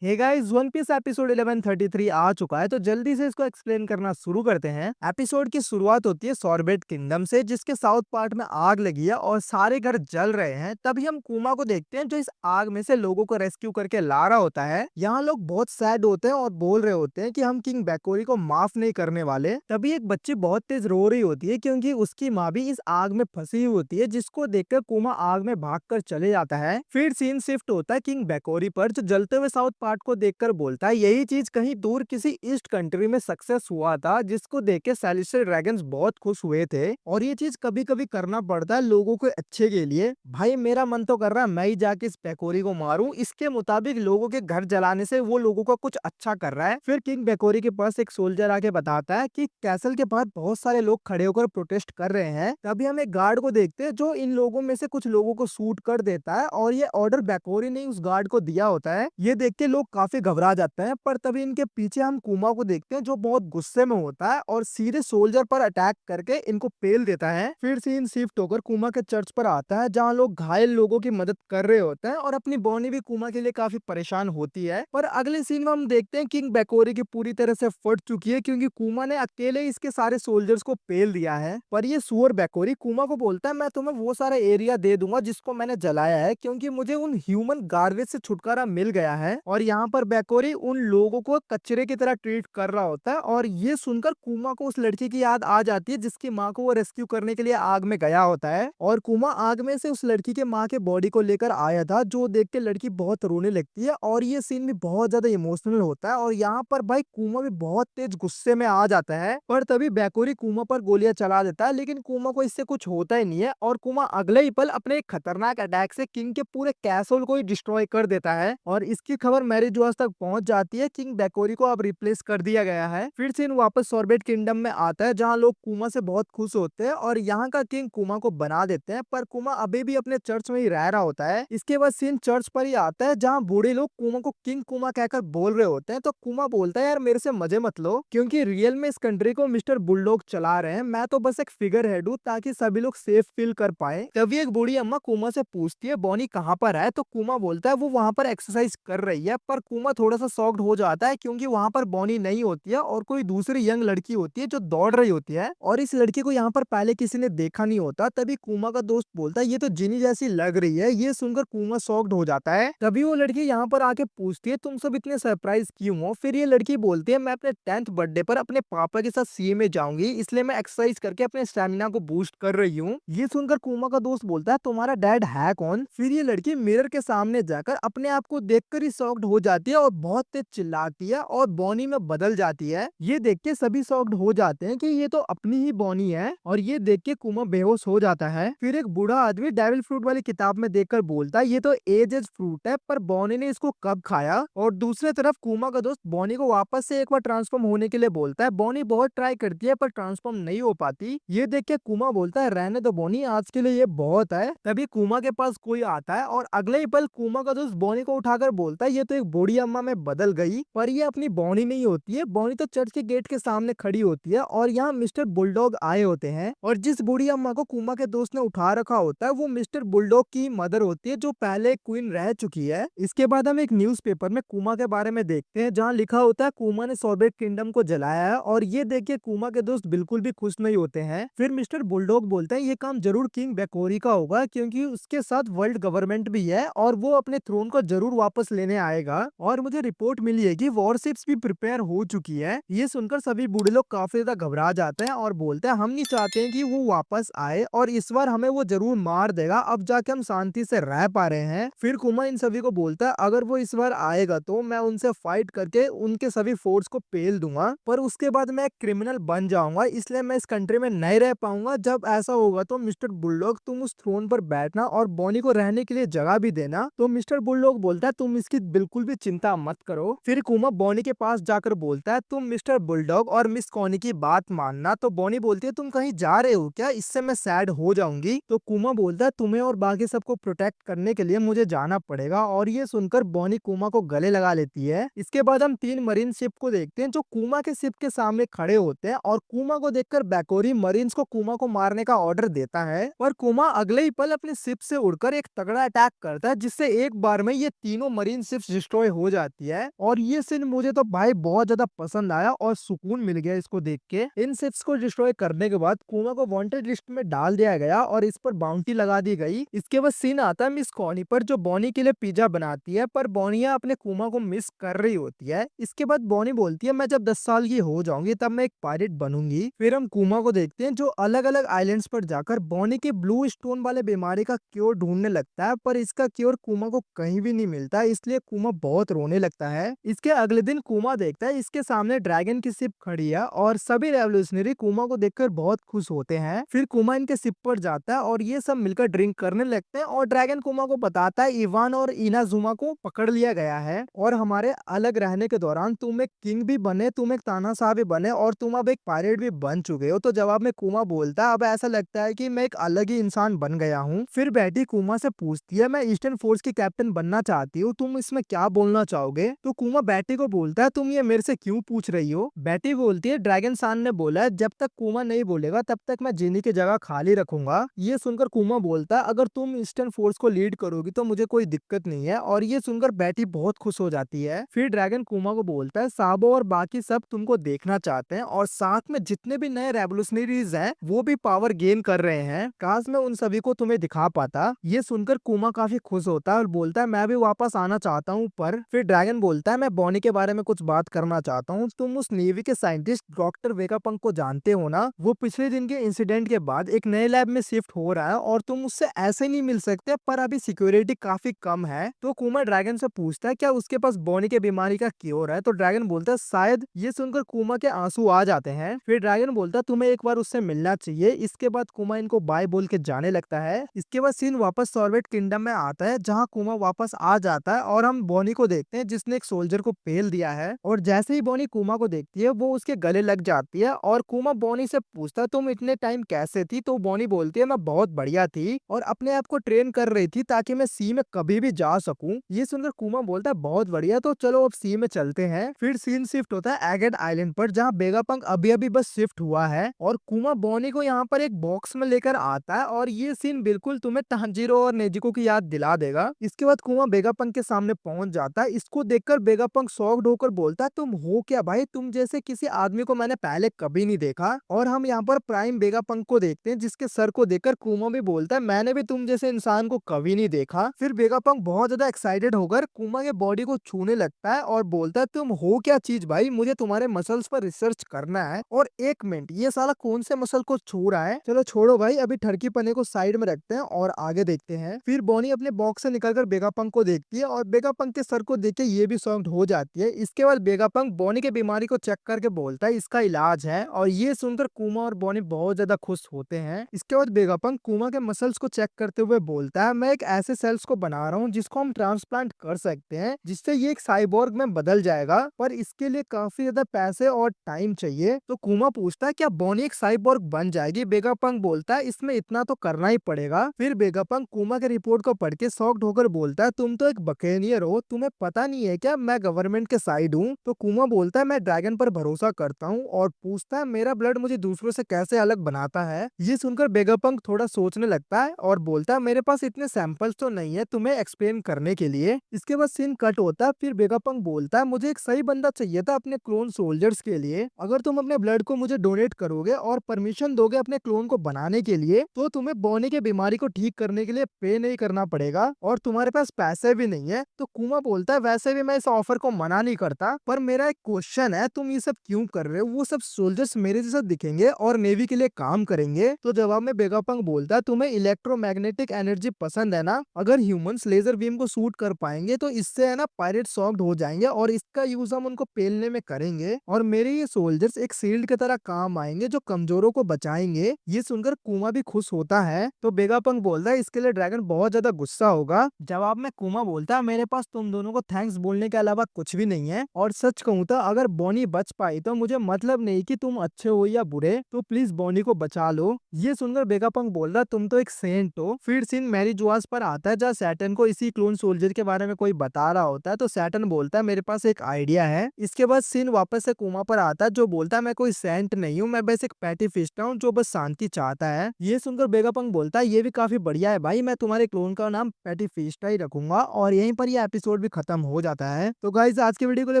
हे guys, One Piece episode 1133 आ चुका है, तो जल्दी से इसको एक्सप्लेन करना शुरू करते हैं। एपिसोड की शुरुआत होती है सॉर्बेट किंगडम से, जिसके साउथ पार्ट में आग लगी है और सारे घर जल रहे हैं। तभी हम कुमा को देखते हैं, जो इस आग में से लोगों को रेस्क्यू करके ला रहा होता है। यहाँ लोग बहुत सैड होते हैं और बोल रहे होते हैं कि हम किंग बैकोरी को माफ नहीं करने वाले। तभी एक बच्ची बहुत तेज रो रही होती है, क्योंकि उसकी माँ भी इस आग में फंसी हुई होती है, जिसको देखकर कुमा आग में भागकर चले जाता है। फिर सीन शिफ्ट होता है किंग बैकोरी पर, जो जलते हुए साउथ पार्ट को देखकर बोलता है यही चीज कहीं दूर किसी ईस्ट कंट्री में सक्सेस हुआ था, जिसको देख के सेलेस्टियल ड्रैगन्स बहुत खुश हुए थे। और ये चीज कभी कभी करना पड़ता है लोगों के अच्छे के लिए। भाई मेरा मन तो कर रहा है मैं ही जाके इस बैकोरी को मारूं। इसके मुताबिक लोगों के घर जलाने से वो लोगों का कुछ अच्छा कर रहा है। फिर किंग बैकोरी के पास एक सोल्जर आके बताता है कि कैसल के बाहर बहुत सारे लोग खड़े होकर प्रोटेस्ट कर रहे हैं। तभी हम एक गार्ड को देखते हैं, जो इन लोगों में से कुछ लोगों को शूट कर देता है, और ये ऑर्डर बैकोरी ने उस गार्ड को दिया होता है। ये देख के लोग काफी घबरा जाते हैं, पर तभी इनके पीछे हम कुमा को देखते हैं, जो बहुत गुस्से में होता है और सीधे सोल्जर पर अटैक करके इनको पेल देता है। फिर सीन शिफ्ट होकर कुमा के चर्च पर आता है, जहाँ लोग घायल लोगों की मदद कर रहे होते हैं, और अपनी बॉनी भी कुमा के लिए काफी परेशान होती है। पर अगले सीन में हम देखते हैं किंग बैकोरी की पूरी तरह से फट चुकी है, क्योंकि कुमा ने अकेले इसके सारे सोल्जर्स को पेल दिया है। पर ये सुअर बैकोरी कुमा को बोलता है मैं तुम्हें वो सारा एरिया दे दूंगा जिसको मैंने जलाया है, क्योंकि मुझे उन ह्यूमन गार्बेज से छुटकारा मिल गया है। और यहाँ पर बैकोरी उन लोगों को कचरे की तरह ट्रीट कर रहा होता है, और ये सुनकर कुमा को उस लड़की की याद आ जाती है, जिसकी माँ को वो रेस्क्यू करने के लिए आग में गया होता है। और कुमा आग में से उस लड़की के माँ के बॉडी को लेकर आया था, जो देख के लड़की बहुत रोने लगती है। और ये सीन भी बहुत ज्यादा इमोशनल होता है, और यहाँ पर भाई कुमा भी बहुत तेज गुस्से में आ जाता है। पर तभी बैकोरी कुमा पर गोलियां चला देता है, लेकिन कुमा को इससे कुछ होता ही नहीं है, और कुमा अगले ही पल अपने एक खतरनाक अटैक से किंग के पूरे कैसल को ही डिस्ट्रॉय कर देता है। और इसकी खबर मैरी जोस तक पहुंच जाती है, किंग बैकोरी को अब रिप्लेस कर दिया गया है। फिर सीन वापस सॉर्बेट किंगडम में आता है, जहां लोग कुमा से बहुत खुश होते हैं और यहाँ का किंग कुमा को बना देते हैं। पर कुमा अभी भी अपने चर्च में ही रह रहा होता है। इसके बाद सीन चर्च पर ही आता है, जहाँ बूढ़े लोग कुमा को किंग कुमा कहकर बोल रहे होते हैं। तो कुमा बोलता है यार मेरे से मजे मत लो, क्योंकि रियल में इस कंट्री को मिस्टर बुलडॉग चला रहे हैं, मैं तो बस एक फिगर हेड हूँ, ताकि सभी लोग सेफ फील कर पाए। तभी एक बूढ़ी अम्मा कुमा से पूछती है बॉनी कहाँ पर है, तो कुमा बोलता है वो वहाँ पर एक्सरसाइज कर रही है। पर कुमा थोड़ा सा शॉक्ड हो जाता है, क्योंकि वहाँ पर बॉनी नहीं होती है और कोई दूसरी यंग लड़की होती है जो दौड़ रही होती है, और इस लड़की को यहाँ पर पहले किसी ने देखा नहीं होता। तभी कुमा का दोस्त बोलता है ये तो जिनी जैसी लग रही है। ये सुनकर कुमा शॉक्ड हो जाता है। तभी वो लड़की यहाँ पर आके पूछती है तुम सब इतने सरप्राइज क्यों हो। फिर ये लड़की बोलती है मैं अपने 10th बर्थडे पर अपने पापा के साथ सीए में जाऊंगी, इसलिए मैं एक्सरसाइज करके अपने स्टेमिना को बूस्ट कर रही हूँ। ये सुनकर कुमा का दोस्त बोलता है तुम्हारा डैड है कौन। फिर ये लड़की मिरर के सामने जाकर अपने आप को देखकर ही शॉक्ड हो जाती है और बहुत तेज चिल्लाती है और बॉनी में बदल जाती है। ये देख के सभी शॉक्ड हो जाते हैं कि ये तो अपनी ही बॉनी है, और ये देख के कुमा बेहोश हो जाता है। फिर एक बूढ़ा आदमी डेविल फ्रूट वाली किताब में देखकर बोलता है ये तो एजेड फ्रूट है, पर बॉनी ने इसको कब खाया। और दूसरी तरफ कुमा का दोस्त बॉनी को वापस से एक बार ट्रांसफॉर्म होने के लिए बोलता है। बॉनी बहुत ट्राई करती है पर ट्रांसफॉर्म नहीं हो पाती। ये देख के कुमा बोलता है रहने दो बॉनी, आज के लिए ये बहुत है। तभी कुमा के पास कोई आता है, और अगले ही पल कुमा का दोस्त बॉनी को उठाकर बोलता है ये तो एक बूढ़ी अम्मा में बदल गई। पर ये अपनी बॉनी नहीं होती है। बॉनी तो चर्च के गेट के सामने खड़ी होती है, और यहाँ मिस्टर बुलडॉग आए होते हैं। और जिस बूढ़ी अम्मा को कुमा के दोस्त ने उठा रखा होता है, वो मिस्टर बुलडॉग की मदर होती है, जो पहले क्वीन रह चुकी है। इसके बाद हम एक न्यूज़पेपर में कुमा के बारे में देखते हैं, जहाँ लिखा होता है कुमा ने सॉर्बेट किंगडम को जलाया है। और ये देख के कुमा के दोस्त बिल्कुल भी खुश नहीं होते हैं। फिर मिस्टर बुलडॉग बोलते हैं ये काम जरूर किंग बैकोरी का होगा, क्योंकि उसके साथ वर्ल्ड गवर्नमेंट भी है, और वो अपने थ्रोन को जरूर वापस लेने आएगा। और मुझे रिपोर्ट मिली है कि वॉरशिप्स भी प्रिपेयर हो चुकी है। ये सुनकर सभी बूढ़े लोग काफी ज्यादा घबरा जाते हैं और बोलते हैं हम नहीं चाहते हैं कि वो वापस आए, और इस बार हमें वो जरूर मार देगा, अब जाके हम शांति से रह पा रहे हैं। फिर कुमा इन सभी को बोलता है अगर वो इस बार आएगा तो मैं उनसे फाइट करके उनके सभी फोर्स को पेल दूंगा, पर उसके बाद मैं एक क्रिमिनल बन जाऊंगा, इसलिए मैं इस कंट्री में नहीं रह पाऊंगा। जब ऐसा होगा तो मिस्टर बुलडॉग तुम उस थ्रोन पर बैठना और बॉनी को रहने के लिए जगह भी देना। तो मिस्टर बुलडॉग बोलता है तुम इसकी बिल्कुल भी चिंता मत करो। फिर कुमा बॉनी के पास जाकर बोलता है तुम मिस्टर बुलडॉग और मिस कॉनी की बात मानना। तो बॉनी बोलती है तुम कहीं जा रहे हो क्या, इससे मैं सैड हो जाऊंगी। तो कुमा बोलता है तुम्हें और बाकी सबको प्रोटेक्ट करने के लिए मुझे जाना पड़ेगा। और ये सुनकर बॉनी कुमा को गले लगा लेती है। इसके बाद हम 3 मरीन शिप को देखते हैं, जो कुमा के शिप के सामने खड़े होते हैं, और कुमा को देखकर बैकोरी मरीन्स को कुमा को मारने का ऑर्डर देता है। पर कुमा अगले ही पल अपने शिप से उड़कर एक तगड़ा अटैक करता है, जिससे एक बार में ये तीनों मरीन शिप्स डिस्ट्रॉय हो जाती है। और ये सीन मुझे तो भाई बहुत ज्यादा पसंद आया और सुकून मिल गया इसको देख के। इन शिप्स को डिस्ट्रॉय करने के बाद कुमा को वांटेड लिस्ट में डाल दिया गया और इस पर बाउंटी लगा दी गई। इसके बाद सीन आता है मिस कॉनी पर, जो बॉनी के लिए पिज्जा बनाती है, पर बॉनिया अपने कुमा को मिस कर रही होती है। इसके बाद बॉनी बोलती है मैं जब 10 साल की हो जाऊंगी तब मैं एक पायरेट बनूंगी। फिर हम कुमा को देखते हैं जो अलग अलग आइलैंड्स पर जाकर बॉनी के ब्लू स्टोन वाले बीमारी का क्योर ढूंढने लगता है, पर इसका क्योर कुमा को कहीं भी नहीं मिलता, इसलिए कुमा बहुत रोने लगता है। इसके अगले दिन कुमा देखता है इसके सामने ड्रैगन की शिप खड़ी है और सभी रेवोल्यूशनरी कुमा को देखकर बहुत खुश होते हैं। फिर कुमा इनके शिप पर जाता है और ये सब मिलकर ड्रिंक करने लगते हैं और ड्रैगन कुमा को बताता है इवान और इनाजुमा को पकड़ लिया गया है और हमारे अलग रहने के दौरान तुम एक किंग भी बने, तुम एक तानाशाह भी बने और तुम अब एक पायरेट भी बन चुके हो। तो जवाब में कुमा बोलता है अब ऐसा लगता है कि मैं एक अलग ही इंसान बन गया हूँ। फिर बैटी कुमा से पूछती है मैं ईस्टर्न फोर्स की कैप्टन बनना चाहती हूँ, तुम इसमें क्या बोलना चाहोगे? तो कुमा बैटी को बोलता है तुम ये मेरे से क्यों पूछ रही हो? बैटी बोलती है ड्रैगन सान ने बोला है जब तक कुमा नहीं बोलेगा तब तक मैं जीनी की जगह खाली रखूंगा। ये सुनकर कुमा बोलता है अगर तुम ईस्टर्न फोर्स को लीड करोगी तो मुझे कोई दिक्कत नहीं है, और ये सुनकर बैटी बहुत खुश हो जाती है। फिर ड्रैगन कुमा को बोलता है साबो और बाकी सब तुमको देखना चाहते हैं और साथ में जितने भी नए रेवोल्यूशनरीज हैं वो भी पावर गेन कर रहे हैं, काश मैं उन सभी को तुम्हें दिखा पाता। ये सुनकर कुमा काफी खुश होता है और बोलता है मैं भी वापस आना चाहता हूँ। पर फिर ड्रैगन बोलता है मैं बॉनी के बारे में कुछ बात करना चाहता हूँ, तुम उस नेवी के साइंटिस्ट डॉक्टर वेगापंक को जानते हो ना? वो पिछले दिन के इंसिडेंट के बाद एक नए लैब में शिफ्ट हो रहा है और तुम उससे ऐसे नहीं मिल सकते, पर अभी सिक्योरिटी काफी कम है। तो कुमा ड्रैगन से पूछता है क्या उसके पास बॉनी के बीमारी का क्योर है? तो ड्रैगन बोलता है शायद। ये सुनकर कुमा के आंसू आ जाते हैं। फिर ड्रैगन बोलता है तुम्हें एक बार उससे मिलना चाहिए। इसके बाद कुमा इनको बाय बोल के जाने लगता है। इसके बाद सीन वापस सॉर्बेट किंगडम में आता है जहाँ कुमा वापस आ जाता है और हम बॉनी को देखते हैं जिसने एक सोल्जर को पेल दिया है, और जैसे ही बॉनी कुमा को देखती है वो उसके गले लग जाती है और कुमा बॉनी से पूछता है तुम इतने टाइम कैसे थी? तो बॉनी बोलती है मैं बहुत बढ़िया थी और अपने आप को ट्रेन कर रही थी ताकि मैं सी में कभी भी जा सकूं। ये सुनकर कुमा बोलता है बहुत बढ़िया, तो चलो अब सी में चलते हैं। फिर सीन शिफ्ट होता है एगेट आइलैंड पर जहाँ वेगापंक अभी अभी बस शिफ्ट हुआ है और कुमा बॉनी को यहाँ पर एक बॉक्स में लेकर आता है, और ये सीन बिल्कुल तुम्हें तांजीरो और नेजिको की याद दिला देगा। इसके बाद कुमा वेगापंक के सामने पहुंच जाता है। इसको देखकर वेगापंक शॉक्ड होकर बोलता है तुम हो क्या भाई? तुम जैसे किसी आदमी को मैंने पहले कभी नहीं देखा। और हम यहाँ पर प्राइम वेगापंक को देखते हैं जिसके सर को देखकर कुमा भी बोलता है मैंने भी तुम जैसे इंसान को कभी नहीं देखा। फिर वेगापंक बहुत ज्यादा एक्साइटेड होकर कुमा के बॉडी को छूने लगता है और बोलता है तुम हो क्या चीज भाई, मुझे तुम्हारे मसल्स पर रिसर्च करना है। और एक मिनट, ये साला कौन से मसल को छू रहा है? चलो छोड़ो भाई, अभी ठरकी पने को साइड में रखते हैं और आगे देखते हैं। फिर बॉनी अपने बॉक्स से निकलकर वेगापंक को देखती है और वेगापंक के सर को देख के ये भी शॉक्ड हो जाती है। इसके बाद वेगापंक बॉनी की बीमारी को चेक करके बोलता है इसका इलाज है, और ये सुनकर कुमा और बॉनी बहुत ज्यादा खुश होते हैं। इसके बाद वेगापंक कुमा के मसल्स को चेक करते हुए बोलता है मैं एक ऐसे सेल्स को बना रहा हूँ जिसको हम ट्रांसप्लांट कर सकते हैं जिससे ये एक साइबोर्ग में बदल जाएगा, पर इसके लिए काफी ज्यादा पैसे और टाइम चाहिए। तो कुमा पूछता है क्या बॉनी एक साइबोर्ग बन जाएगी? वेगापंक बोलता है इसमें इतना तो करना ही पड़ेगा। फिर वेगापंक कुमा के रिपोर्ट को पढ़ के शॉक्ड होकर बोलता है तुम तो एक बकेनियर हो, तुम्हें पता नहीं है क्या मैं गवर्नमेंट के साइड हूँ? तो कुमा बोलता है मैं ड्रैगन पर भरोसा करता हूँ, और पूछता है मेरा ब्लड मुझे दूसरों से कैसे अलग बनाता है? ये सुनकर वेगापंक थोड़ा सोचने लगता है और बोलता है मेरे पास इतने सैंपल्स तो नहीं है तुम्हें एक्सप्लेन करने के लिए। इसके बाद सीन कट होता है। फिर वेगापंक बोलता है मुझे एक सही बंदा चाहिए था अपने क्लोन सोल्जर्स के लिए। अगर तुम अपने ब्लड को मुझे डोनेट करोगे और परमिशन दोगे अपने क्लोन को बनाने के लिए तो तुम्हें बॉनी के बीमारी को ठीक करने के लिए पे नहीं करना पड़ेगा, और तुम्हारे पास पैसे भी नहीं है। तो कुमा बोलता है वैसे भी मैं इस ऑफर को मना नहीं करता, पर मेरा एक क्वेश्चन है तुम ये सब क्यों कर रहे हो? वो सब सोल्जर्स मेरे जैसा दिखेंगे और नेवी के लिए काम करेंगे। तो जवाब में वेगापंक बोलता है तुम्हें इलेक्ट्रोमैग्नेटिक एनर्जी पसंद है ना? अगर ह्यूमंस लेजर बीम को शूट कर पाएंगे तो इससे है ना पायरेट शॉक्ड हो जाएंगे और इसका यूज हम उनको पेलने में करेंगे, और मेरे ये सोल्जर्स एक शील्ड की तरह काम आएंगे जो कमजोरों को बचाएंगे। ये सुनकर कुमा भी खुश होता है। तो वेगापंक बोलता है इसके लिए ड्रैगन बहुत ज्यादा गुस्सा होगा। जवाब में कुमा बोलता है मेरे पास तुम दोनों को थैंक्स बोलने के अलावा कुछ भी नहीं है, और सच कहूँ तो अगर बॉनी बच पाई तो मुझे मतलब नहीं कि तुम अच्छे हो या बुरे, तो प्लीज बॉनी को बचा लो। ये सुनकर वेगापंक बोल रहा तुम तो एक सेंट हो। फिर सीन मैरी जुआस पर आता है जहाँ सैटर्न को इसी क्लोन सोल्जर के बारे में कोई बता रहा होता है। तो सैटर्न बोलता है मेरे पास एक आइडिया है। इसके बाद सीन वापस से कुमा पर आता है जो बोलता है मैं कोई सेंट नहीं हूँ, मैं बस एक पैटिफिस्ट हूँ जो बस शांति चाहता है। ये सुनकर वेगापंक बोलता है ये भी काफी बढ़िया है भाई, मैं तुम्हारे क्लोन का नाम पैटिफिस्टा ही रखूंगा। और यहीं पर ये एपिसोड एपिसोड भी खत्म हो जाता है। तो गाइस आज के वीडियो के लिए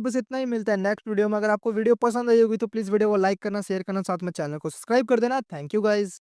बस इतना ही, मिलता है नेक्स्ट वीडियो में। अगर आपको वीडियो पसंद आई होगी तो प्लीज वीडियो को लाइक करना, शेयर करना, साथ में चैनल को सब्सक्राइब कर देना। Thank you guys.